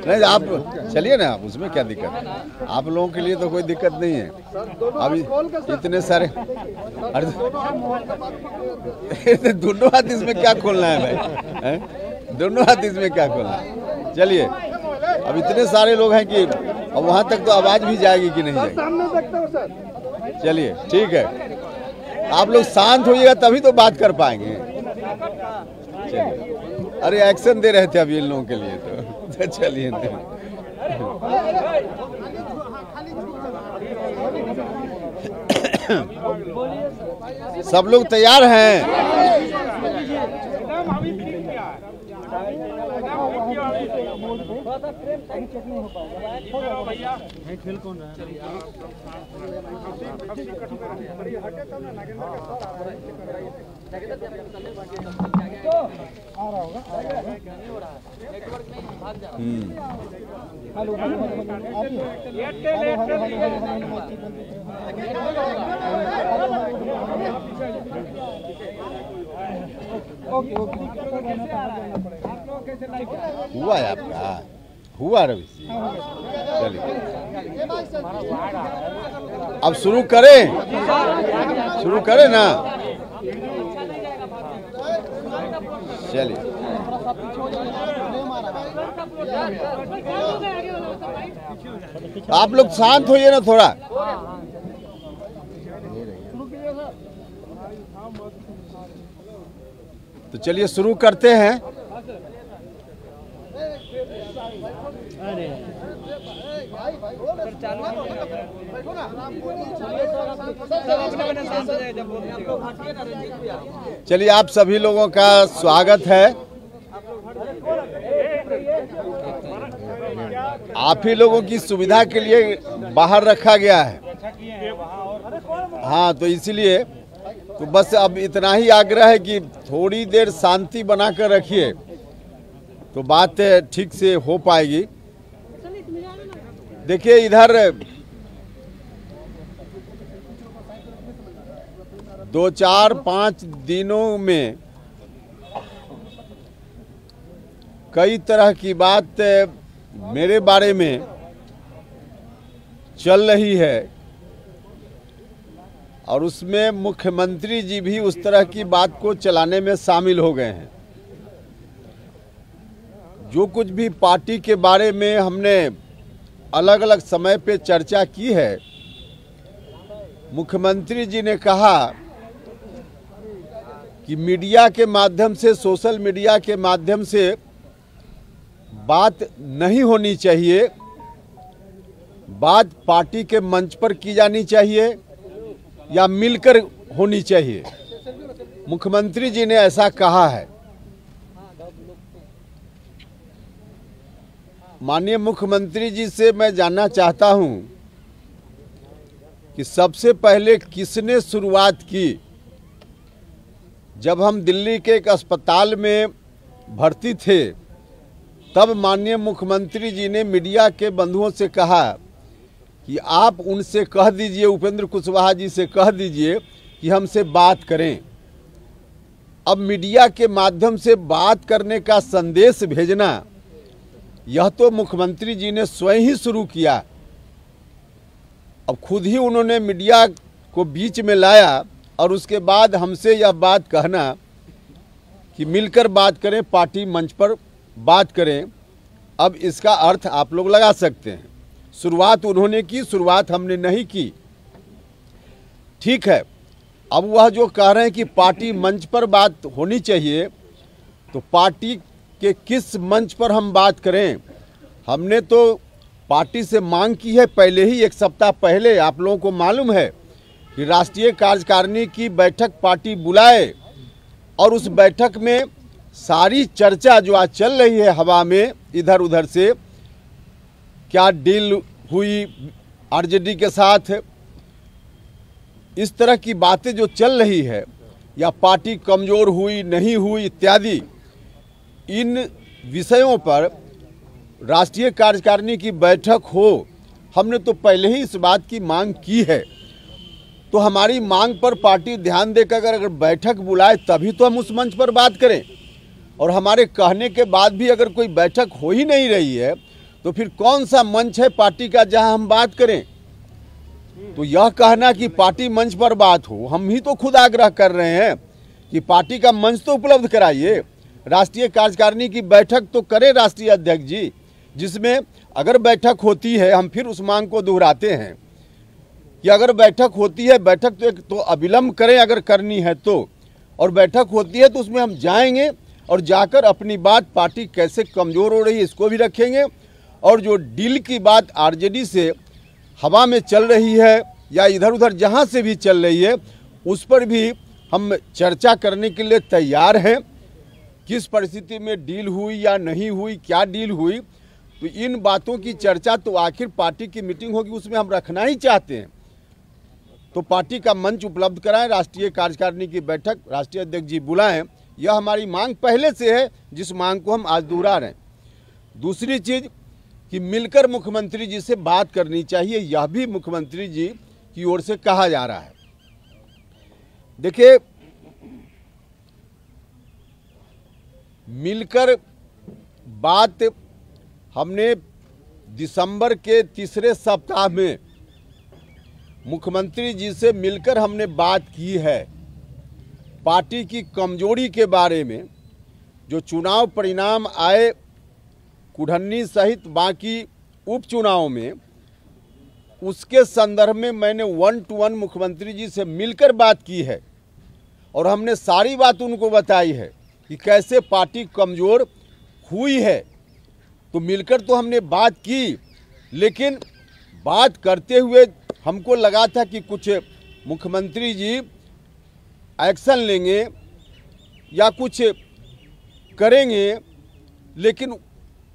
नहीं आप चलिए ना, आप उसमें क्या दिक्कत है, आप लोगों के लिए तो कोई दिक्कत नहीं है। अभी इतने सारे अरे दोनों हाथ इसमें क्या खोलना है भाई, दोनों हाथ इसमें क्या खोलना है। चलिए अब इतने सारे लोग हैं कि अब वहाँ तक तो आवाज भी जाएगी कि नहीं जाएगी। चलिए ठीक है, आप लोग शांत होइएगा तभी तो बात कर पाएंगे। चलिए, अरे एक्शन दे रहे थे अभी इन लोगों के लिए तो चलिए। सब लोग तैयार हैं? हुआ है आपका, हुआ रवि सिंह। चलिए अब शुरू करें ना। चलिए आप लोग शांत होइए ना थोड़ा। तो चलिए शुरू करते हैं। चलिए आप सभी लोगों का स्वागत है। आप ही लोगों की सुविधा के लिए बाहर रखा गया है। हाँ, तो इसीलिए तो बस अब इतना ही आग्रह है कि थोड़ी देर शांति बनाकर रखिए तो बात ठीक से हो पाएगी। देखिए इधर 2-4-5 दिनों में कई तरह की बात मेरे बारे में चल रही है और उसमें मुख्यमंत्री जी भी उस तरह की बात को चलाने में शामिल हो गए हैं। जो कुछ भी पार्टी के बारे में हमने अलग अलग समय पे चर्चा की है, मुख्यमंत्री जी ने कहा कि मीडिया के माध्यम से, सोशल मीडिया के माध्यम से बात नहीं होनी चाहिए, बात पार्टी के मंच पर की जानी चाहिए या मिलकर होनी चाहिए। मुख्यमंत्री जी ने ऐसा कहा है। माननीय मुख्यमंत्री जी से मैं जानना चाहता हूं कि सबसे पहले किसने शुरुआत की। जब हम दिल्ली के एक अस्पताल में भर्ती थे तब माननीय मुख्यमंत्री जी ने मीडिया के बंधुओं से कहा कि आप उनसे कह दीजिए, उपेंद्र कुशवाहा जी से कह दीजिए कि हमसे बात करें। अब मीडिया के माध्यम से बात करने का संदेश भेजना, यह तो मुख्यमंत्री जी ने स्वयं ही शुरू किया। अब खुद ही उन्होंने मीडिया को बीच में लाया और उसके बाद हमसे यह बात कहना कि मिलकर बात करें, पार्टी मंच पर बात करें। अब इसका अर्थ आप लोग लगा सकते हैं। शुरुआत उन्होंने की, शुरुआत हमने नहीं की। ठीक है, अब वह जो कह रहे हैं कि पार्टी मंच पर बात होनी चाहिए, तो पार्टी के किस मंच पर हम बात करें। हमने तो पार्टी से मांग की है पहले ही, 1 सप्ताह पहले। आप लोगों को मालूम है कि राष्ट्रीय कार्यकारिणी की बैठक पार्टी बुलाए और उस बैठक में सारी चर्चा जो आज चल रही है हवा में इधर उधर से, क्या डील हुई आरजेडी के साथ, इस तरह की बातें जो चल रही है, या पार्टी कमजोर हुई नहीं हुई इत्यादि, इन विषयों पर राष्ट्रीय कार्यकारिणी की बैठक हो। हमने तो पहले ही इस बात की मांग की है, तो हमारी मांग पर पार्टी ध्यान देकर अगर बैठक बुलाए तभी तो हम उस मंच पर बात करें। और हमारे कहने के बाद भी अगर कोई बैठक हो ही नहीं रही है तो फिर कौन सा मंच है पार्टी का जहां हम बात करें? तो यह कहना कि पार्टी मंच पर बात हो, हम ही तो खुद आग्रह कर रहे हैं कि पार्टी का मंच तो उपलब्ध कराइए। राष्ट्रीय कार्यकारिणी की बैठक तो करे राष्ट्रीय अध्यक्ष जी, जिसमें अगर बैठक होती है, हम फिर उस मांग को दोहराते हैं कि अगर बैठक होती है, बैठक तो एक तो अविलंब करें अगर करनी है तो, और बैठक होती है तो उसमें हम जाएंगे और जाकर अपनी बात पार्टी कैसे कमज़ोर हो रही है इसको भी रखेंगे, और जो डील की बात आरजेडी से हवा में चल रही है या इधर उधर जहां से भी चल रही है उस पर भी हम चर्चा करने के लिए तैयार हैं। किस परिस्थिति में डील हुई या नहीं हुई, क्या डील हुई, तो इन बातों की चर्चा तो आखिर पार्टी की मीटिंग होगी उसमें हम रखना ही चाहते हैं। तो पार्टी का मंच उपलब्ध कराएं, राष्ट्रीय कार्यकारिणी की बैठक राष्ट्रीय अध्यक्ष जी बुलाएं, यह हमारी मांग पहले से है, जिस मांग को हम आज दोहरा रहे हैं। दूसरी चीज़ कि मिलकर मुख्यमंत्री जी से बात करनी चाहिए, यह भी मुख्यमंत्री जी की ओर से कहा जा रहा है। देखिए, मिलकर बात हमने दिसंबर के तीसरे सप्ताह में मुख्यमंत्री जी से मिलकर हमने बात की है। पार्टी की कमजोरी के बारे में, जो चुनाव परिणाम आए कुढ़न्नी सहित बाकी उपचुनाव में, उसके संदर्भ में मैंने 1-to-1 मुख्यमंत्री जी से मिलकर बात की है और हमने सारी बात उनको बताई है कि कैसे पार्टी कमज़ोर हुई है। तो मिलकर तो हमने बात की, लेकिन बात करते हुए हमको लगा था कि कुछ मुख्यमंत्री जी एक्शन लेंगे या कुछ करेंगे, लेकिन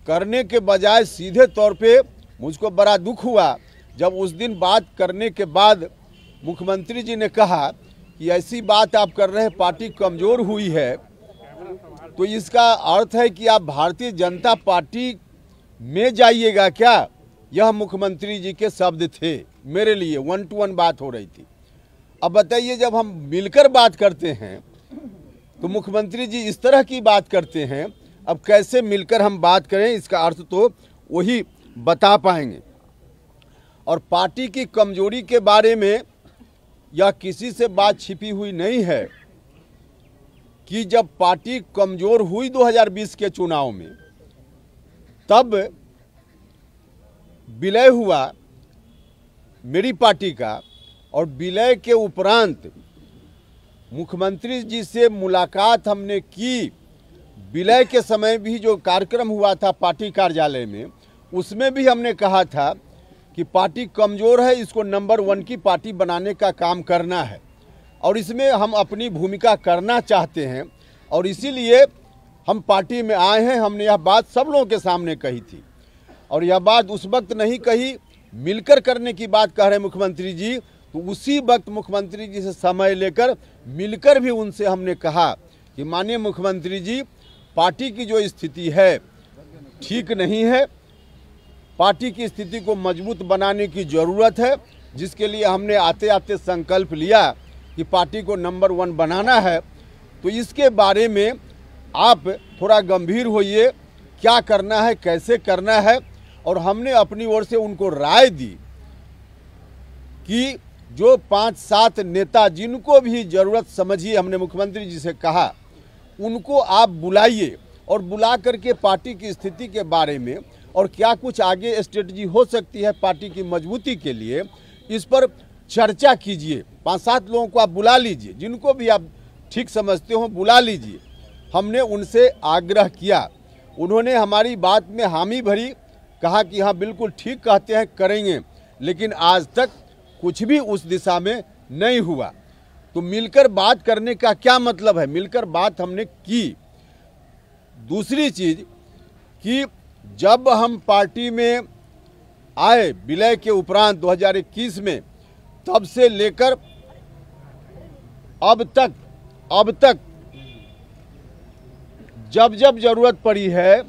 करने के बजाय सीधे तौर पे मुझको बड़ा दुख हुआ जब उस दिन बात करने के बाद मुख्यमंत्री जी ने कहा कि ऐसी बात आप कर रहे हैं, पार्टी कमज़ोर हुई है, तो इसका अर्थ है कि आप भारतीय जनता पार्टी में जाइएगा क्या? यह मुख्यमंत्री जी के शब्द थे मेरे लिए। 1-to-1 बात हो रही थी। अब बताइए, जब हम मिलकर बात करते हैं तो मुख्यमंत्री जी इस तरह की बात करते हैं, अब कैसे मिलकर हम बात करें, इसका अर्थ तो वही बता पाएंगे। और पार्टी की कमजोरी के बारे में यह किसी से बात छिपी हुई नहीं है कि जब पार्टी कमजोर हुई 2020 के चुनाव में, तब विलय हुआ मेरी पार्टी का, और विलय के उपरांत मुख्यमंत्री जी से मुलाकात हमने की। विलय के समय भी जो कार्यक्रम हुआ था पार्टी कार्यालय में, उसमें भी हमने कहा था कि पार्टी कमज़ोर है, इसको नंबर 1 की पार्टी बनाने का काम करना है और इसमें हम अपनी भूमिका करना चाहते हैं, और इसीलिए हम पार्टी में आए हैं। हमने यह बात सब लोगों के सामने कही थी, और यह बात उस वक्त नहीं कही, मिलकर करने की बात कह रहे मुख्यमंत्री जी, तो उसी वक्त मुख्यमंत्री जी से समय लेकर मिलकर भी उनसे हमने कहा कि माननीय मुख्यमंत्री जी, पार्टी की जो स्थिति है ठीक नहीं है, पार्टी की स्थिति को मजबूत बनाने की ज़रूरत है, जिसके लिए हमने आते आते संकल्प लिया कि पार्टी को नंबर 1 बनाना है। तो इसके बारे में आप थोड़ा गंभीर होइए, क्या करना है, कैसे करना है। और हमने अपनी ओर से उनको राय दी कि जो 5-7 नेता जिनको भी ज़रूरत समझिए, हमने मुख्यमंत्री जी से कहा, उनको आप बुलाइए और बुला करके पार्टी की स्थिति के बारे में और क्या कुछ आगे स्ट्रेटजी हो सकती है पार्टी की मजबूती के लिए, इस पर चर्चा कीजिए। 5-7 लोगों को आप बुला लीजिए, जिनको भी आप ठीक समझते हो बुला लीजिए। हमने उनसे आग्रह किया, उन्होंने हमारी बात में हामी भरी, कहा कि हाँ बिल्कुल ठीक कहते हैं, करेंगे, लेकिन आज तक कुछ भी उस दिशा में नहीं हुआ। तो मिलकर बात करने का क्या मतलब है? मिलकर बात हमने की। दूसरी चीज़ कि जब हम पार्टी में आए विलय के उपरांत 2021 में, तब से लेकर अब तक जब जब जरूरत पड़ी है,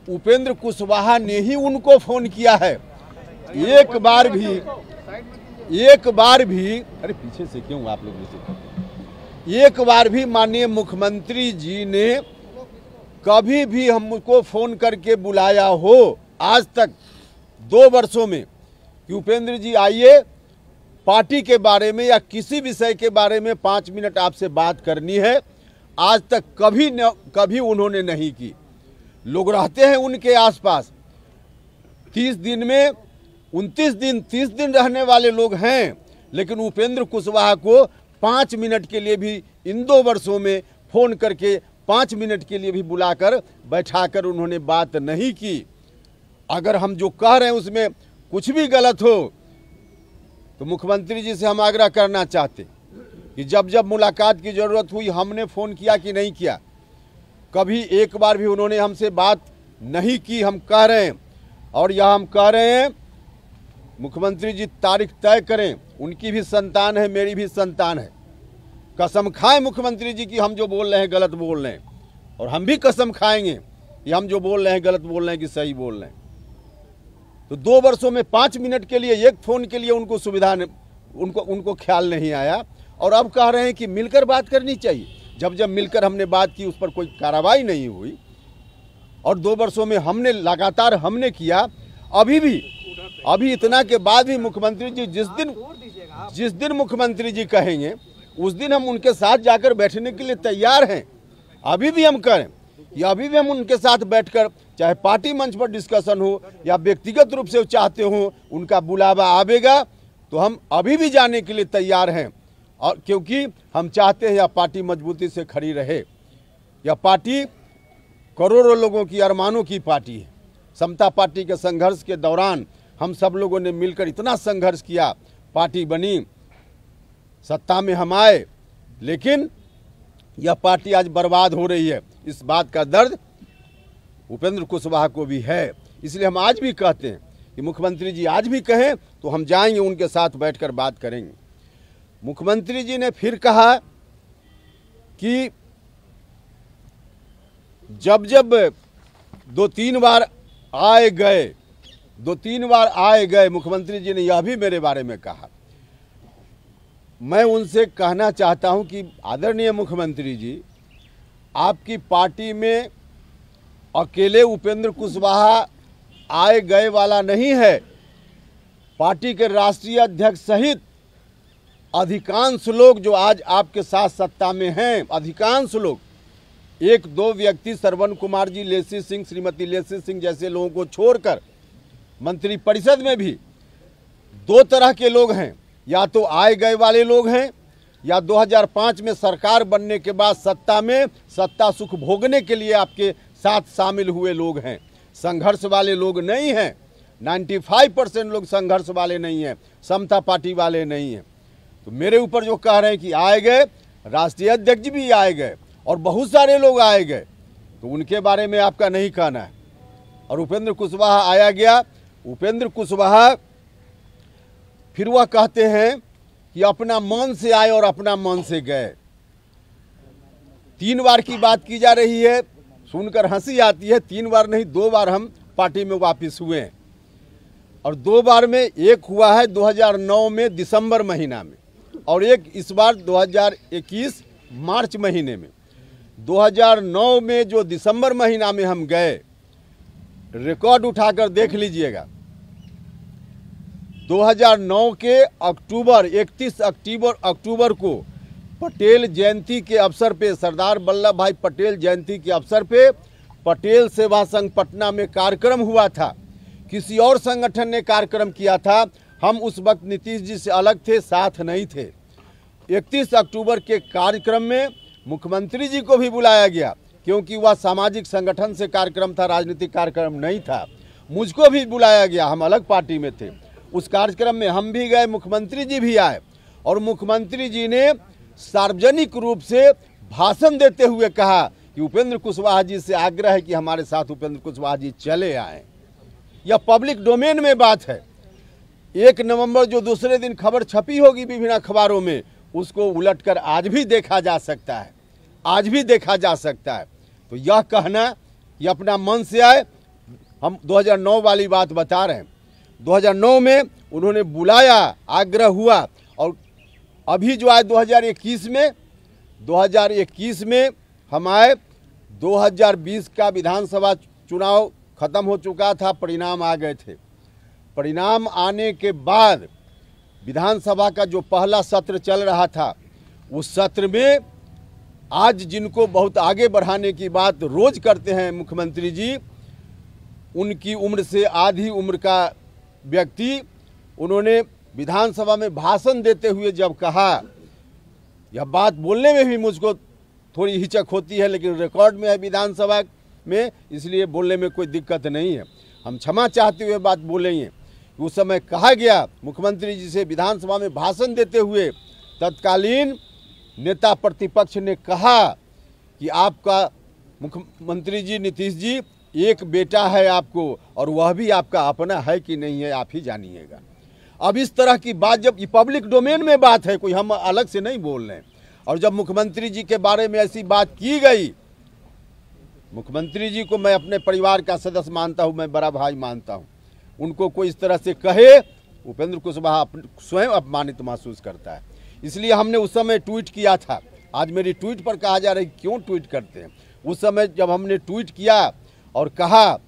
उपेंद्र कुशवाहा ने ही उनको फोन किया है। एक बार भी अरे पीछे से क्यों आप लोग मुझसे, एक बार भी माननीय मुख्यमंत्री जी ने कभी भी हमको फोन करके बुलाया हो आज तक 2 वर्षों में कि उपेंद्र जी आइए, पार्टी के बारे में या किसी विषय के बारे में 5 मिनट आपसे बात करनी है, आज तक कभी उन्होंने नहीं की। लोग रहते हैं उनके आसपास, 30 दिन में 29 दिन 30 दिन रहने वाले लोग हैं, लेकिन उपेंद्र कुशवाहा को 5 मिनट के लिए भी इन 2 वर्षों में फ़ोन करके 5 मिनट के लिए भी बुलाकर बैठाकर उन्होंने बात नहीं की। अगर हम जो कह रहे हैं उसमें कुछ भी गलत हो तो मुख्यमंत्री जी से हम आग्रह करना चाहते कि जब जब मुलाकात की ज़रूरत हुई हमने फ़ोन किया कि नहीं किया? कभी एक बार भी उन्होंने हमसे बात नहीं की। हम कह रहे हैं और यह हम कह रहे हैं, मुख्यमंत्री जी तारीख तय करें, उनकी भी संतान है, मेरी भी संतान है। कसम खाएं मुख्यमंत्री जी की हम जो बोल रहे हैं गलत बोल रहे हैं, और हम भी कसम खाएंगे कि हम जो बोल रहे हैं गलत बोल रहे हैं कि सही बोल रहे हैं। तो 2 वर्षों में 5 मिनट के लिए एक फ़ोन के लिए उनको सुविधा उनको ख्याल नहीं आया, और अब कह रहे हैं कि मिलकर बात करनी चाहिए। जब मिलकर हमने बात की उस पर कोई कार्रवाई नहीं हुई, और 2 वर्षों में हमने लगातार किया। अभी इतना के बाद भी मुख्यमंत्री जी जिस दिन मुख्यमंत्री जी कहेंगे उस दिन हम उनके साथ जाकर बैठने के लिए तैयार हैं। अभी भी हम करें कि अभी भी हम उनके साथ बैठकर, चाहे पार्टी मंच पर डिस्कशन हो या व्यक्तिगत रूप से चाहते हो, उनका बुलावा आवेगा तो हम अभी भी जाने के लिए तैयार हैं। और क्योंकि हम चाहते हैं यह पार्टी मजबूती से खड़ी रहे। यह पार्टी करोड़ों लोगों की अरमानों की पार्टी है। समता पार्टी के संघर्ष के दौरान हम सब लोगों ने मिलकर इतना संघर्ष किया, पार्टी बनी, सत्ता में हम आए, लेकिन यह पार्टी आज बर्बाद हो रही है। इस बात का दर्द उपेंद्र कुशवाहा को भी है। इसलिए हम आज भी कहते हैं कि मुख्यमंत्री जी आज भी कहें तो हम जाएंगे, उनके साथ बैठकर बात करेंगे। मुख्यमंत्री जी ने फिर कहा कि जब 2-3 बार आए गए, मुख्यमंत्री जी ने यह भी मेरे बारे में कहा। मैं उनसे कहना चाहता हूं कि आदरणीय मुख्यमंत्री जी, आपकी पार्टी में अकेले उपेंद्र कुशवाहा आए गए वाला नहीं है। पार्टी के राष्ट्रीय अध्यक्ष सहित अधिकांश लोग जो आज आपके साथ सत्ता में हैं, अधिकांश लोग, 1-2 व्यक्ति श्रवण कुमार जी, लेसी सिंह, श्रीमती लेसी सिंह जैसे लोगों को छोड़कर मंत्रिपरिषद में भी 2 तरह के लोग हैं। या तो आए गए वाले लोग हैं, या 2005 में सरकार बनने के बाद सत्ता सुख भोगने के लिए आपके साथ शामिल हुए लोग हैं। संघर्ष वाले लोग नहीं हैं। 95% लोग संघर्ष वाले नहीं हैं, समता पार्टी वाले नहीं हैं। तो मेरे ऊपर जो कह रहे हैं कि आए गए, राष्ट्रीय अध्यक्ष भी आए गए और बहुत सारे लोग आए गए, तो उनके बारे में आपका नहीं कहना है। और उपेंद्र कुशवाहा आया गया, उपेंद्र कुशवाहा फिर वह कहते हैं कि अपना मन से आए और अपना मन से गए। 3 बार की बात की जा रही है, सुनकर हंसी आती है। 3 बार नहीं, 2 बार हम पार्टी में वापस हुए हैं, और 2 बार में एक हुआ है 2009 में दिसंबर महीना में, और एक इस बार 2021 मार्च महीने में। 2009 में जो दिसंबर महीना में हम गए, रिकॉर्ड उठाकर देख लीजिएगा। 2009 के 31 अक्टूबर को पटेल जयंती के अवसर पे, सरदार वल्लभ भाई पटेल जयंती के अवसर पे पटेल सेवा संघ पटना में कार्यक्रम हुआ था। किसी और संगठन ने कार्यक्रम किया था। हम उस वक्त नीतीश जी से अलग थे, साथ नहीं थे। 31 अक्टूबर के कार्यक्रम में मुख्यमंत्री जी को भी बुलाया गया, क्योंकि वह सामाजिक संगठन से कार्यक्रम था, राजनीतिक कार्यक्रम नहीं था। मुझको भी बुलाया गया, हम अलग पार्टी में थे। उस कार्यक्रम में हम भी गए, मुख्यमंत्री जी भी आए, और मुख्यमंत्री जी ने सार्वजनिक रूप से भाषण देते हुए कहा कि उपेंद्र कुशवाहा जी से आग्रह है कि हमारे साथ उपेंद्र कुशवाहा जी चले आए। यह पब्लिक डोमेन में बात है। 1 नवंबर जो दूसरे दिन खबर छपी होगी विभिन्न अखबारों में, उसको उलटकर आज भी देखा जा सकता है, आज भी देखा जा सकता है। तो यह कहना कि अपना मन से आए, हम 2009 वाली बात बता रहे हैं। 2009 में उन्होंने बुलाया, आग्रह हुआ, और अभी जो आए 2021 में हम आए। 2020 का विधानसभा चुनाव खत्म हो चुका था, परिणाम आ गए थे। परिणाम आने के बाद विधानसभा का जो पहला सत्र चल रहा था, उस सत्र में आज जिनको बहुत आगे बढ़ाने की बात रोज करते हैं मुख्यमंत्री जी, उनकी उम्र से आधी उम्र का व्यक्ति, उन्होंने विधानसभा में भाषण देते हुए जब कहा, यह बात बोलने में भी मुझको थोड़ी हिचक होती है, लेकिन रिकॉर्ड में है विधानसभा में, इसलिए बोलने में कोई दिक्कत नहीं है, हम क्षमा चाहते हुए बात बोलेंगे। उस समय कहा गया मुख्यमंत्री जी से विधानसभा में भाषण देते हुए, तत्कालीन नेता प्रतिपक्ष ने कहा कि आपका मुख्यमंत्री जी नीतीश जी एक बेटा है आपको, और वह भी आपका अपना है कि नहीं है आप ही जानिएगा। अब इस तरह की बात, जब ये पब्लिक डोमेन में बात है, कोई हम अलग से नहीं बोल रहे हैं, और जब मुख्यमंत्री जी के बारे में ऐसी बात की गई, मुख्यमंत्री जी को मैं अपने परिवार का सदस्य मानता हूं, मैं बड़ा भाई मानता हूं, उनको कोई इस तरह से कहे, उपेंद्र कुशवाहा स्वयं अपमानित महसूस करता है। इसलिए हमने उस समय ट्वीट किया था। आज मेरी ट्वीट पर कहा जा रहा है क्यों ट्वीट करते हैं। उस समय जब हमने ट्वीट किया और कहा,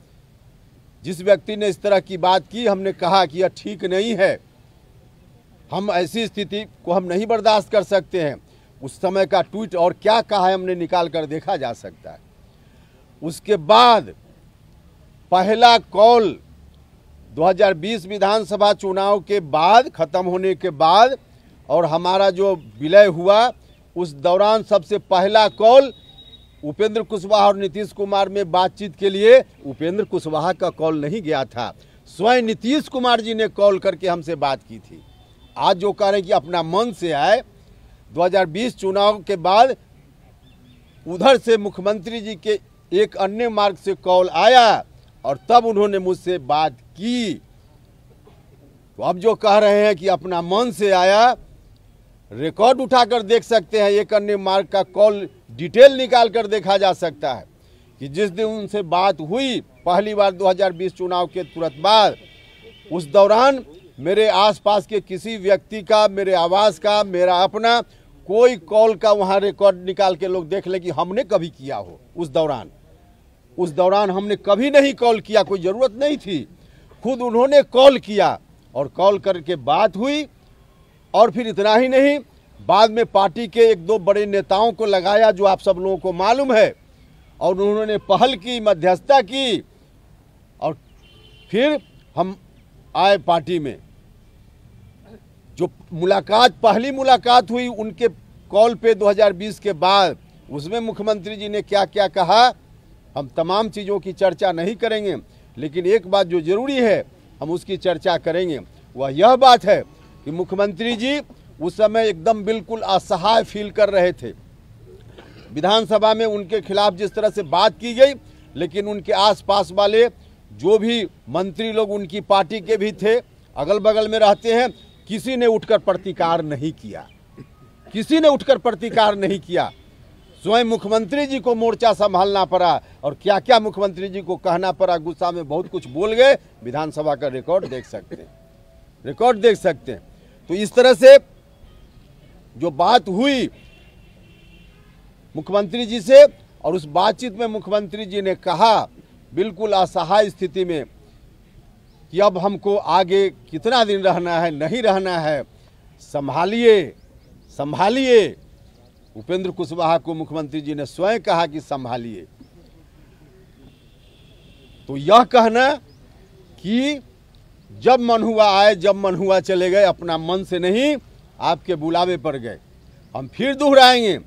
जिस व्यक्ति ने इस तरह की बात की, हमने कहा कि यह ठीक नहीं है, हम ऐसी स्थिति को हम नहीं बर्दाश्त कर सकते हैं। उस समय का ट्वीट और क्या कहा है हमने निकाल कर देखा जा सकता है। उसके बाद पहला कॉल 2020 विधानसभा चुनाव के बाद खत्म होने के बाद और हमारा जो विलय हुआ, उस दौरान सबसे पहला कॉल उपेंद्र कुशवाहा और नीतीश कुमार में बातचीत के लिए उपेंद्र कुशवाहा का कॉल नहीं गया था, स्वयं नीतीश कुमार जी ने कॉल करके हमसे बात की थी। आज जो कह रहे हैं कि अपना मन से आए, 2020 चुनाव के बाद उधर से मुख्यमंत्री जी के एक अन्य मार्ग से कॉल आया और तब उन्होंने मुझसे बात की। तो अब जो कह रहे हैं कि अपना मन से आया, रिकॉर्ड उठाकर देख सकते हैं, एक अन्य मार्ग का कॉल डिटेल निकाल कर देखा जा सकता है कि जिस दिन उनसे बात हुई पहली बार 2020 चुनाव के तुरंत बाद, उस दौरान मेरे आसपास के किसी व्यक्ति का, मेरे आवास का, मेरा अपना कोई कॉल का वहाँ रिकॉर्ड निकाल के लोग देख ले कि हमने कभी किया हो। उस दौरान हमने कभी नहीं कॉल किया, कोई ज़रूरत नहीं थी, खुद उन्होंने कॉल किया और कॉल करके बात हुई। और फिर इतना ही नहीं, बाद में पार्टी के एक दो बड़े नेताओं को लगाया जो आप सब लोगों को मालूम है, और उन्होंने पहल की, मध्यस्थता की, और फिर हम आए पार्टी में। जो मुलाकात, पहली मुलाकात हुई उनके कॉल पे 2020 के बाद, उसमें मुख्यमंत्री जी ने क्या क्या कहा, हम तमाम चीज़ों की चर्चा नहीं करेंगे, लेकिन एक बात जो जरूरी है हम उसकी चर्चा करेंगे, वह यह बात है कि मुख्यमंत्री जी उस समय एकदम बिल्कुल असहाय फील कर रहे थे। विधानसभा में उनके खिलाफ जिस तरह से बात की गई, लेकिन उनके आसपास वाले जो भी मंत्री लोग उनकी पार्टी के भी थे, अगल बगल में रहते हैं, किसी ने उठकर प्रतिकार नहीं किया, किसी ने उठकर प्रतिकार नहीं किया। स्वयं मुख्यमंत्री जी को मोर्चा संभालना पड़ा, और क्या क्या मुख्यमंत्री जी को कहना पड़ा, गुस्सा में बहुत कुछ बोल गए। विधानसभा का रिकॉर्ड देख सकते हैं, रिकॉर्ड देख सकते हैं। तो इस तरह से जो बात हुई मुख्यमंत्री जी से, और उस बातचीत में मुख्यमंत्री जी ने कहा बिल्कुल असहाय स्थिति में कि अब हमको आगे कितना दिन रहना है, नहीं रहना है, संभालिए संभालिए। उपेंद्र कुशवाहा को मुख्यमंत्री जी ने स्वयं कहा कि संभालिए। तो यह कहना कि जब मन हुआ आए, जब मन हुआ चले गए, अपना मन से नहीं, आपके बुलावे पर गए। हम फिर दोहराएंगे,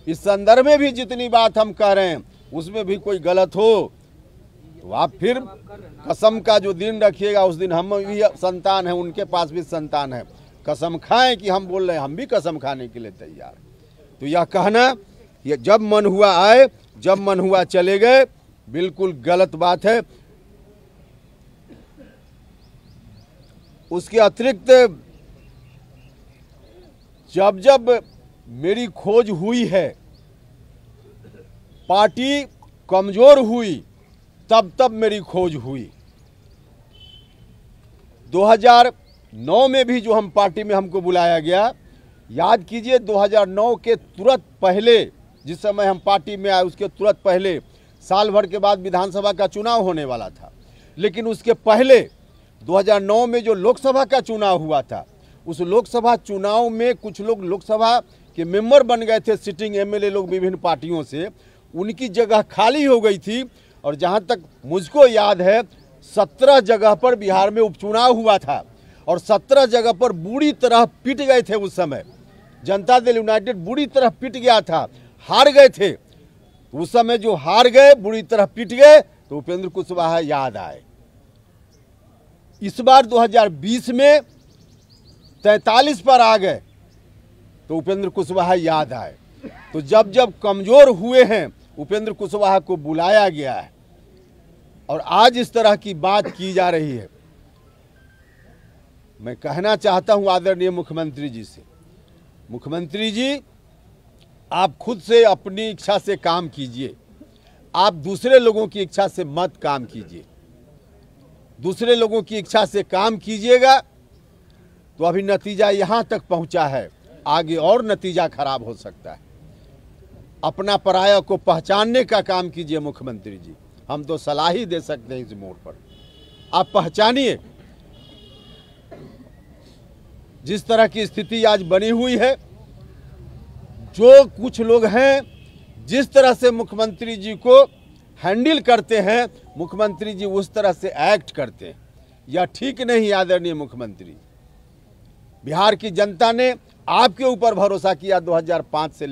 इस संदर्भ में भी जितनी बात हम कह रहे हैं उसमें भी कोई गलत हो तो आप फिर कसम का जो दिन रखिएगा, उस दिन हम भी संतान है, उनके पास भी संतान है, कसम खाएं कि हम बोल रहे हैं, हम भी कसम खाने के लिए तैयार। तो यह कहना ये जब मन हुआ आए, जब मन हुआ चले गए, बिल्कुल गलत बात है। उसके अतिरिक्त जब जब मेरी खोज हुई है, पार्टी कमजोर हुई, तब तब मेरी खोज हुई। 2009 में भी जो हम पार्टी में हमको बुलाया गया, याद कीजिए 2009 के तुरंत पहले, जिस समय हम पार्टी में आए उसके तुरंत पहले साल भर के बाद विधानसभा का चुनाव होने वाला था। लेकिन उसके पहले 2009 में जो लोकसभा का चुनाव हुआ था, उस लोकसभा चुनाव में कुछ लोग लोकसभा के मेंबर बन गए थे, सिटिंग एमएलए लोग विभिन्न पार्टियों से, उनकी जगह खाली हो गई थी। और जहां तक मुझको याद है 17 जगह पर बिहार में उपचुनाव हुआ था और 17 जगह पर बुरी तरह पिट गए थे। उस समय जनता दल यूनाइटेड बुरी तरह पिट गया था, हार गए थे। उस समय जो हार गए, बुरी तरह पिट गए, तो उपेंद्र कुशवाहा याद आए। इस बार 2020 में 43 पर आ गए तो उपेंद्र कुशवाहा याद आए। तो जब जब कमजोर हुए हैं उपेंद्र कुशवाहा को बुलाया गया है और आज इस तरह की बात की जा रही है। मैं कहना चाहता हूं आदरणीय मुख्यमंत्री जी से, मुख्यमंत्री जी आप खुद से अपनी इच्छा से काम कीजिए, आप दूसरे लोगों की इच्छा से मत काम कीजिए। दूसरे लोगों की इच्छा से काम कीजिएगा तो अभी नतीजा यहां तक पहुंचा है, आगे और नतीजा खराब हो सकता है। अपना पराया को पहचानने का काम कीजिए मुख्यमंत्री जी, हम तो सलाह ही दे सकते हैं इस मोड़ पर। आप पहचानिए जिस तरह की स्थिति आज बनी हुई है, जो कुछ लोग हैं जिस तरह से मुख्यमंत्री जी को हैंडल करते हैं, मुख्यमंत्री जी उस तरह से एक्ट करते हैं, यह ठीक नहीं। आदरणीय मुख्यमंत्री, बिहार की जनता ने आपके ऊपर भरोसा किया 2005 से लेकर